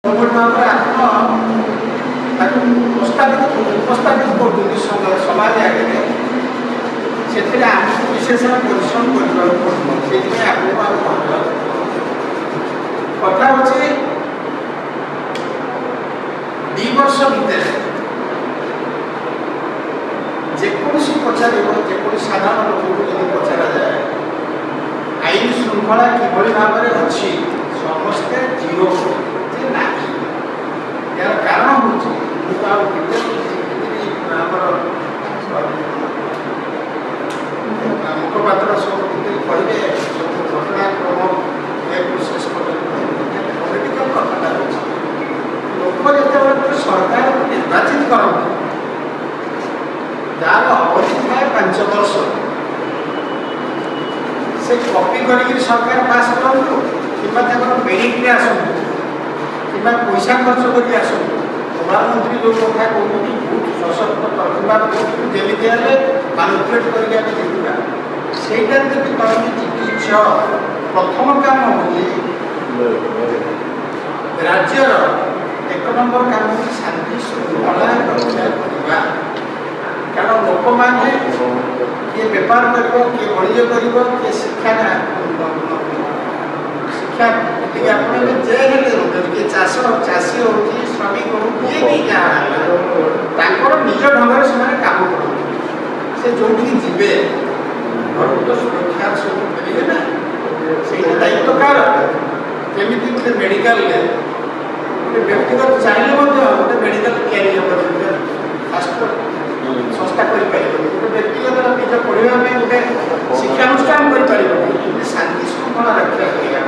उपस्थापित कर समाज आगे से विशेषण परिश्रम कर कथा हे 2 वर्ष भितर जेकोसी पचार जेकोसी साधारण लोक को पचरा जाए आईन श्रृंखला किभली भाव में अच्छी समस्ते जीरो ना यार कारण हूँ मुखपात्र सब कहे सब घटनाक्रम शेष पॉलिटिकल कथा लोक जो सरकार को निर्वाचित करते जार अवधि थाए 5 वर्ष से कॉपी कर सरकार पास करूँ कि मेरिट आसतु कि पैसा खर्च कर आसतु प्रधानमंत्री जो कथा कहते बहुत सशक्त प्रतिभा जमी मानुपुलेट करके जीतवा सहीटा जब कहते चिकित्सा प्रथम काम हूँ राज्यर 1 नंबर काम हूँ शांति श्रृंखला रक्षा करवा कारण लोक मैंने किए बेपार कर किए बणिज्य कर किए शिक्षा किए चाष चाषी हो श्रमिक हो किए भी जहाँ निज ढंग से काम कर जो जीवे घर तो सुरक्षा सब करेंगे ना से दायित्व कार जमी गोटे मेडिकल गोटे व्यक्तिगत चाहिए गोटे मेडिकल संस्था कर गोटे व्यक्तिगत निज पढ़ा गोटे शिक्षानुष्ठान कर शांति श्रृंखला रक्षा करने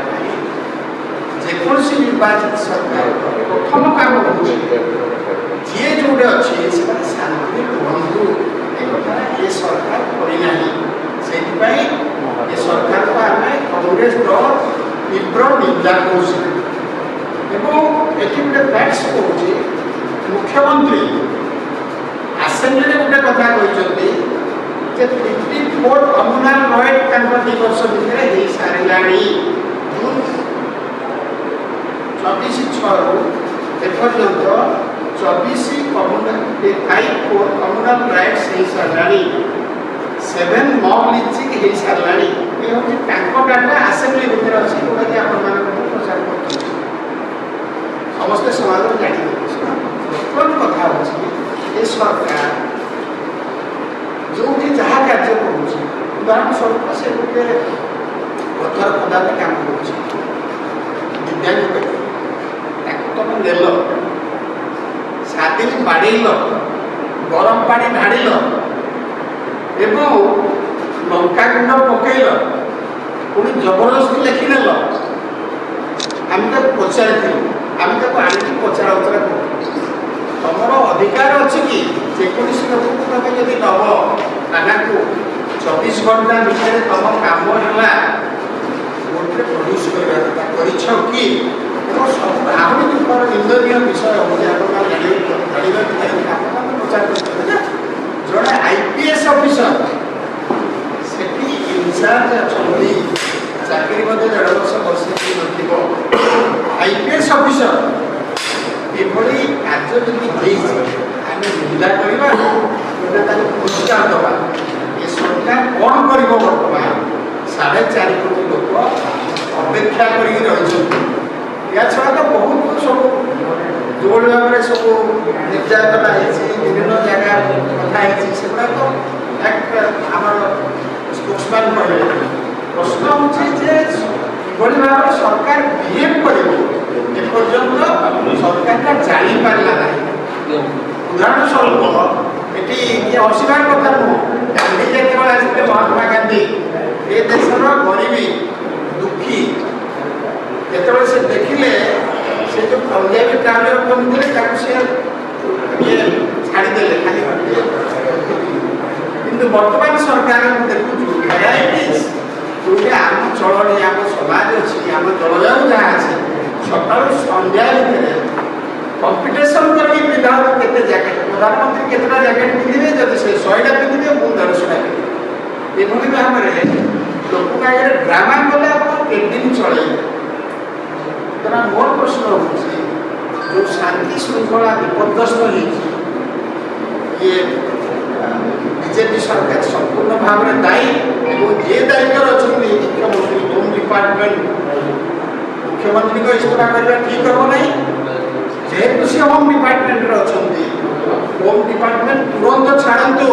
जेकोसी निर्वाचित सरकार प्रथम काम जी जोटे अच्छे शांति रुहतु ये सरकार करना से सरकार को आम कांग्रेस दल तीव्र निंदा कर गोटे फैक्ट्स कहे मुख्यमंत्री आसेम्बली गोटे कथा कहते 54 कम्युनाल राइट 2 वर्ष भितर हो सारा जून 24/6 एपर्यंत 24 कम्युनाल राइट्स हो सारा 7 मॉब लिंचिंग हो सारा ये हूँ डाटा आसेम्बली भितर अच्छी जोटा कि आप प्रचार कर समस्ते समाज जान कथा हो सरकार जो जहाँ कार्य कर उदाहरण स्वरूप से गोटे पथर खदान काम कर दिव्यांग तुम नेल 7 दिन बाड़ेल गरम पानी ढाड़ लंका गुंड पकड़ पुणी जबरदस्ती लिखिदेल आम पचार आम आनी पचरा उचरा कर तुम अधिकार अच्छी कि जेकोसी लोक तुम जब नब थाना को 24 घंटा भितर तुम कम है गोटे प्रोड्यूस कर कि सब आहरी निंदनीय विषय प्रचार कर जड़े आईपीएस ऑफिसर से इनचार्ज अच्छा चाकरी 1.5 वर्ष बस आईपीएस ऑफिसर ये कार्य जब आम निंदा करवा पुरस्कार दवा ये सरकार कौन कर बर्तमान 4.5 कोटी लोक अपेक्षा कर या छड़ा तो बहुत सब जो भाव में सब निर्यातना विभिन्न जगह कथा से तो आम स्पोक्समैन कहे प्रश्न हूँ किभली भाव में सरकार बिहेव कर सरकार जापारा ना उदाहरण स्वरूप ये हसबार कथा नुह गांधी जो आसते महात्मा गांधी ये देशर गरीबी दुखी जो से देखिले से जो पंजाबी ट्रावेलर बनते ये छाड़दे खाली किंतु वर्तमान सरकार देखु भेराइटीज जो आम चलनी आम समाज अच्छी आम जलवायु जहाँ अच्छे सका संध्या भितर कंपिटिशन कर विधायक केते जैकेट प्रधानमंत्री केतटा जैकेट पिंधे जब से 100टा पिंधे मुझे 150टा पिंधे ये भाव में लोक आगे ड्रामा कले आप दिन चले मोर प्रश्न हूँ ଶୃଙ୍ଖଳା ବିପର୍ଯ୍ୟସ୍ତ ହେଇଛି। ଇଏ ବିଜେପି ସରକାର ସମ୍ପୂର୍ଣ୍ଣ ଭାବରେ ଦାୟୀ ଏବଂ ଯେ ଦାୟିତ୍ୱରେ ଅଛନ୍ତି ମୁଖ୍ୟମନ୍ତ୍ରୀ ହୋମ୍ ଡିପାର୍ଟମେଣ୍ଟ, ମୁଖ୍ୟମନ୍ତ୍ରୀଙ୍କ ଇସ୍ତଫା କରିବା ଠିକ୍ ହେବ ନାହିଁ। ଯେହେତୁ ସେ ହୋମ୍ ଡିପାର୍ଟମେଣ୍ଟରେ ଅଛନ୍ତି, ହୋମ୍ ଡିପାର୍ଟମେଣ୍ଟ ତୁରନ୍ତ ଛାଡ଼ନ୍ତୁ,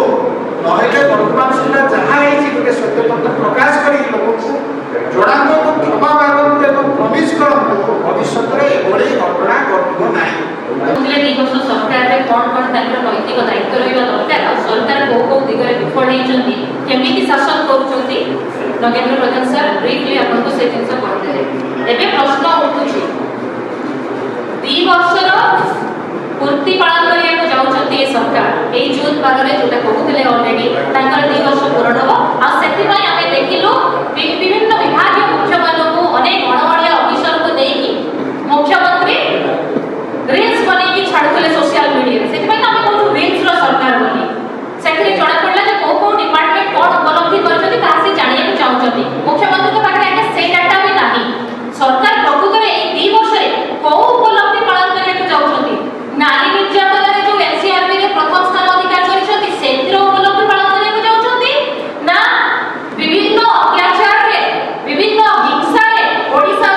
ନହେଲେ ବର୍ତ୍ତମାନ ସୁଦ୍ଧା ଯାହା ହେଇଛି ଗୋଟେ ସତ୍ୟପତ୍ର ପ୍ରକାଶ କରି ଲୋକଙ୍କୁ ଜଣାନ୍ତୁ ଏବଂ କ୍ଷମା ମାଗନ୍ତୁ ଏବଂ ପ୍ରମିସ୍ କରନ୍ତୁ ଭବିଷ୍ୟତରେ ଏଭଳି ଘଟଣା ଘଟିବ ନାହିଁ। ସରକାରରେ କ'ଣ କ'ଣ ତାଙ୍କର ନୈତିକ ଦାୟିତ୍ୱ ରହିବା ଦରକାର, ସରକାର କୋଉ କୋଉ ଦିଗରେ ବିଫଳ ହେଇଛନ୍ତି, କେମିତି ଶାସନ କରୁଛନ୍ତି, ନଗେନ୍ଦ୍ର ପ୍ରଧାନ ସାର୍ ବ୍ରିଫଲି ଆପଣଙ୍କୁ ସେ ଜିନିଷ କହିଦେଲେ। ଏବେ ପ୍ରଶ୍ନ ଉଠୁଛି, 2 ବର୍ଷର ପୂର୍ତ୍ତି ପାଳନ କରିବାକୁ ଯାଉଛନ୍ତି ଏ ସରକାର। ଏଇ ଜୁନ୍ 12ରେ ଯୋଉଟା କହୁଥିଲେ ଅଲରେଡି ତାଙ୍କର 2 ବର୍ଷ ପୂରଣ ହେବ। ଆଉ ସେଥିପାଇଁ ଆମେ ଦେଖିଲୁ ବିଭିନ୍ନ ବିଭାଗୀୟ ମୁଖ୍ୟମାନଙ୍କୁ ଅନେକ ଅଣଓଡ଼ିଆ ଅଫିସରକୁ ନେଇକି ମୁଖ୍ୟମନ୍ତ୍ରୀ ରିଲ୍ସ ବନେଇକି ଛାଡୁଥିଲେ ସୋସିଆଲ ମିଡିଆରେ। ସେଥିପାଇଁ ଆମେ କହୁଛୁ ରିଲ୍ସର ସରକାର ବୋଲି। ସେଥିରେ ଜଣାପଡ଼ିଲା ଯେ କୋଉ କୋଉ ଡିପାର୍ଟମେଣ୍ଟ କ'ଣ ଉପଲବ୍ଧି କରିଛନ୍ତି ତାହା ସେ ଜାଣିବାକୁ ଚାହୁଁଛନ୍ତି। ମୁଖ୍ୟମନ୍ତ୍ରୀଙ୍କ ପାଖରେ ଆଜ୍ଞା ସେଇ ଡାଟା ବି ନାହିଁ। ସରକାର ପ୍ରକୃତରେ ଏଇ 2 ବର୍ଷରେ କୋଉ ଉପଲବ୍ଧି ପାଳନ କରିବାକୁ ଯାଉଛନ୍ତି? ନାରୀ ନିର୍ଯାତନାରେ ଯୋଉ ଏନସିଆରବିରେ ପ୍ରଥମ ସ୍ଥାନ ଅଧିକାର କରିଛନ୍ତି ସେଥିର ଉପଲବ୍ଧି ପାଳନ କରିବାକୁ ଯାଉଛନ୍ତି, ନା ବିଭିନ୍ନ ଅତ୍ୟାଚାରରେ, ବିଭିନ୍ନ ହିଂସାରେ ଓଡ଼ିଶା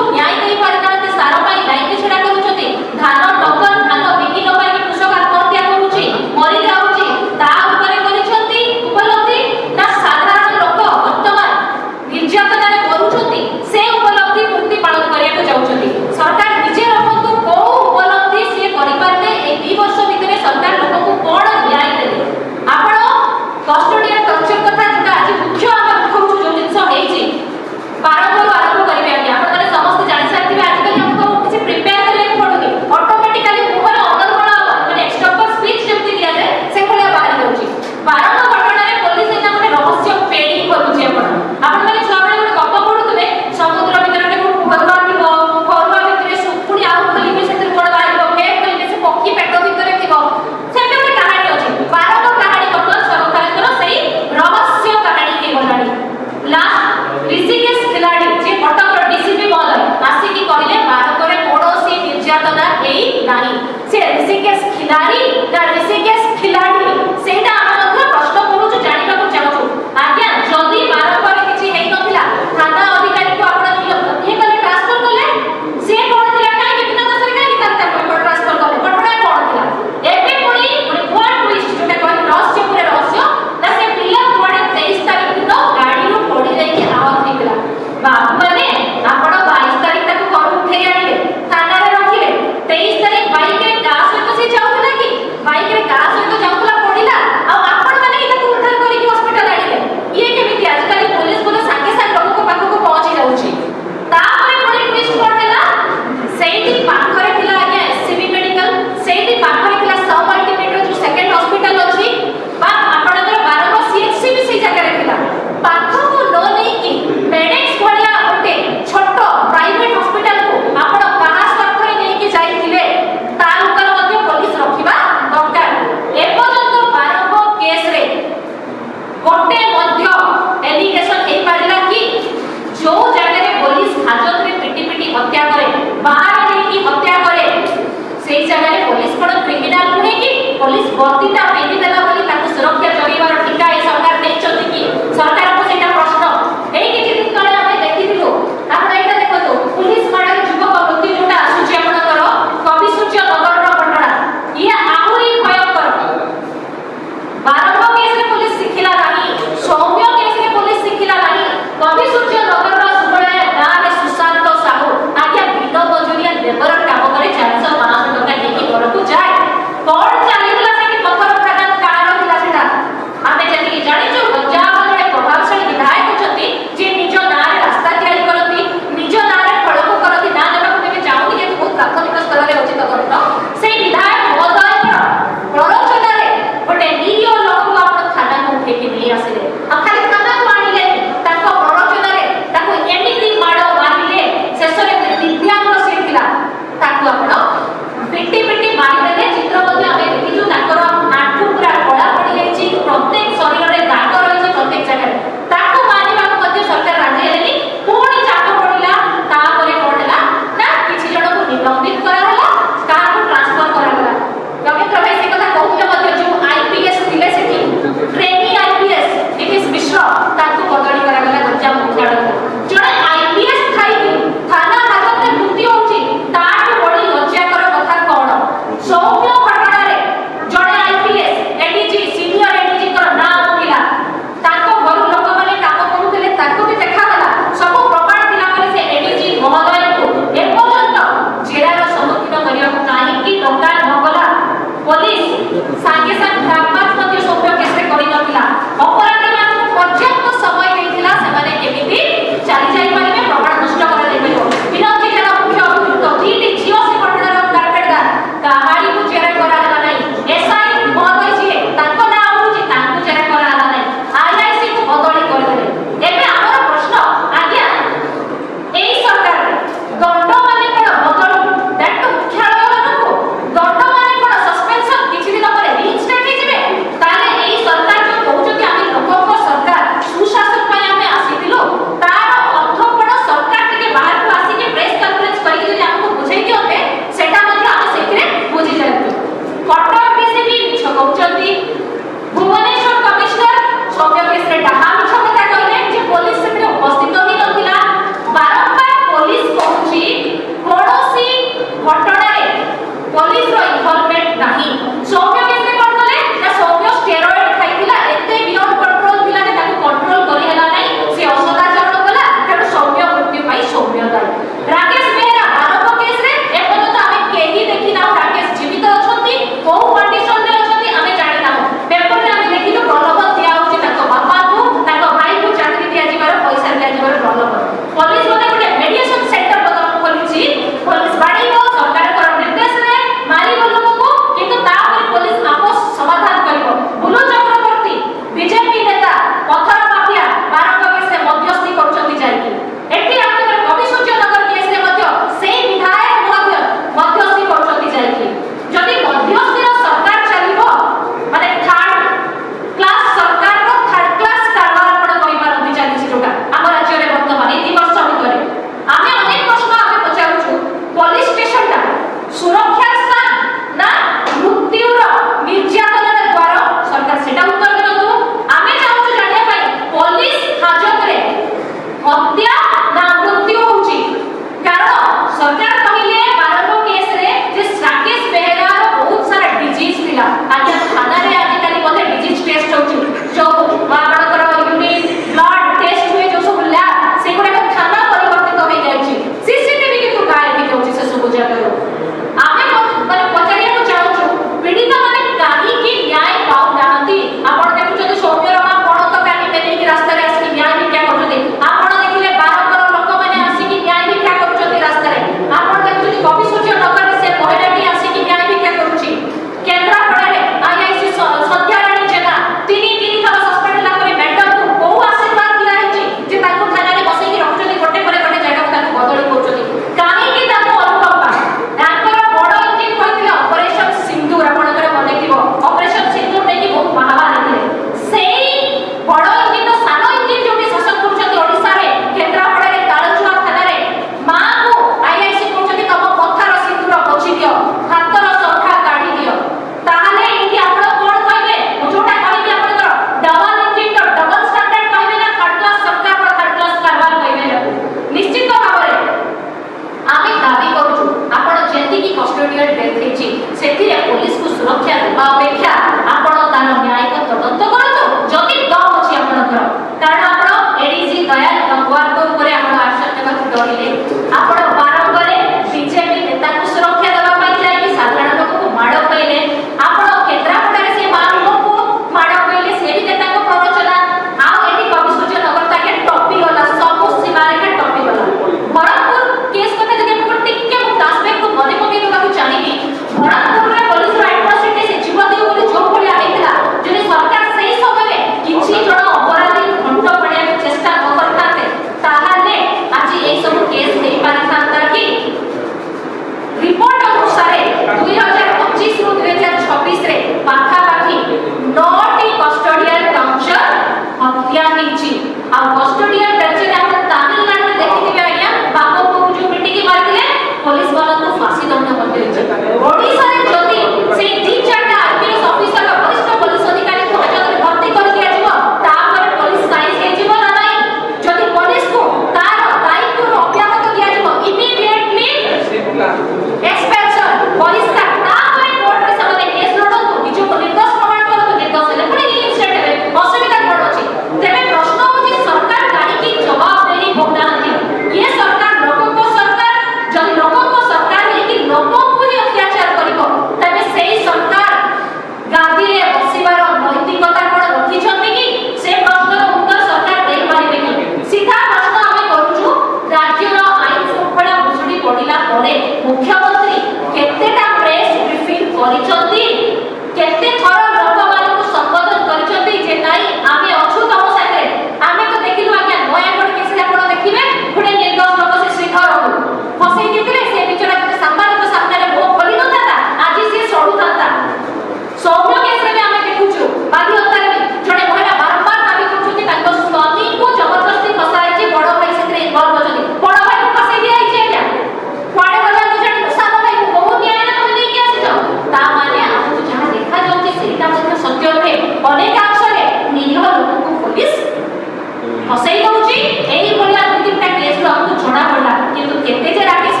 होची एही भलिया 2-3टा केस रो हमको जणा पडला किंतु केते जे राकेश